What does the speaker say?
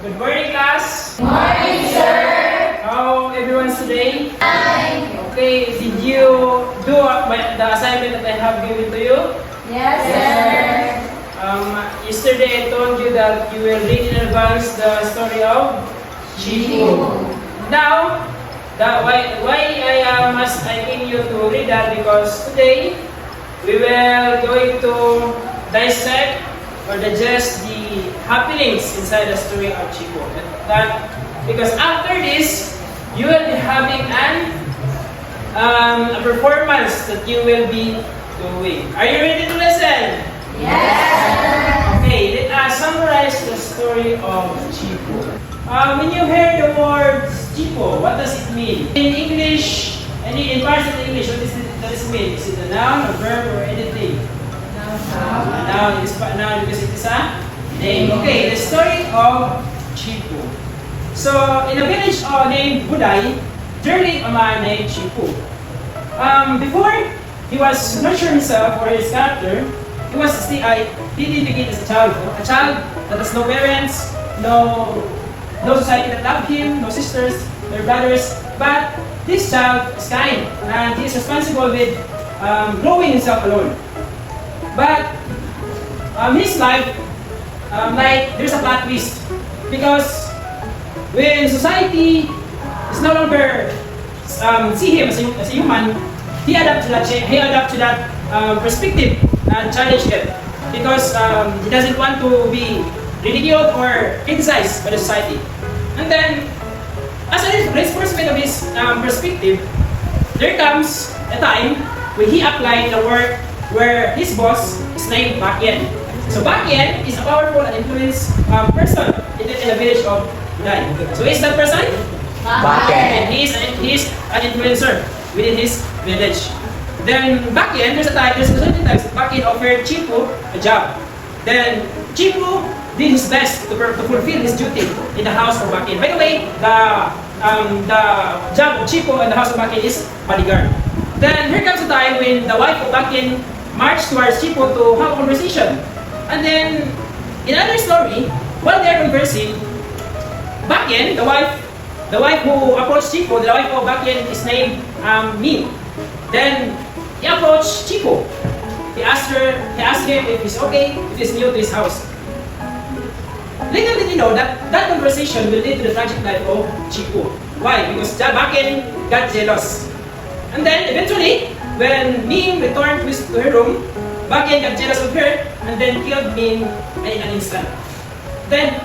Good morning, class. Morning, sir. How everyone's today? Hi. Okay, did you do the assignment that I have given to you? Yes, sir. Yesterday I told you that you will read in advance the story of Chico. Now, why must I need you to read that? Because today we will going to dissect or digest the happenings inside the story of Chico. Because after this, you will be having a performance that you will be doing. Are you ready to listen? Yes. Okay, let us summarize the story of Chico. When you hear the word Chico, what does it mean? In English, in parts of English, what does it mean? Is it a noun, a verb, or anything? Noun. It is a noun because it is a name. Okay, the story of Chico. So, in a village named Buday, there lived a man named Chico. Before he was not sure himself or his character, he didn't begin as a child that has no parents, no society that loved him, no sisters, no brothers. But this child is kind and he is responsible with growing himself alone. But his life, there's a plot twist because when society is no longer see him as a human, he adapt to that perspective and challenge him because he doesn't want to be ridiculed or criticized by the society. And then, as a reinforcement of his perspective, there comes a time when he applied the work where his boss is named Bakien. So Bakien is a powerful and influenced person in the village of Buday. So who is that person? Bakien. He is an influencer within his village. Then Bakien, there's certain times Bakien offered Chico a job. Then Chico did his best to fulfill his duty in the house of Bakien. By the way, the job of Chico in the house of Bakien is bodyguard. Then here comes a time when the wife of Bakien marched towards Chico to have a conversation. And then in another story, while they're conversing, Bakien, the wife who approached Chico, the wife of Bakien is named Min. Then he approached Chico. He asked him if he's okay, if he's new to his house. Little did he know that conversation will lead to the tragic life of Chico. Why? Because Bakien got jealous. And then eventually, when Min returned to her room, Bakien got jealous of her and then killed Min in an instant. Then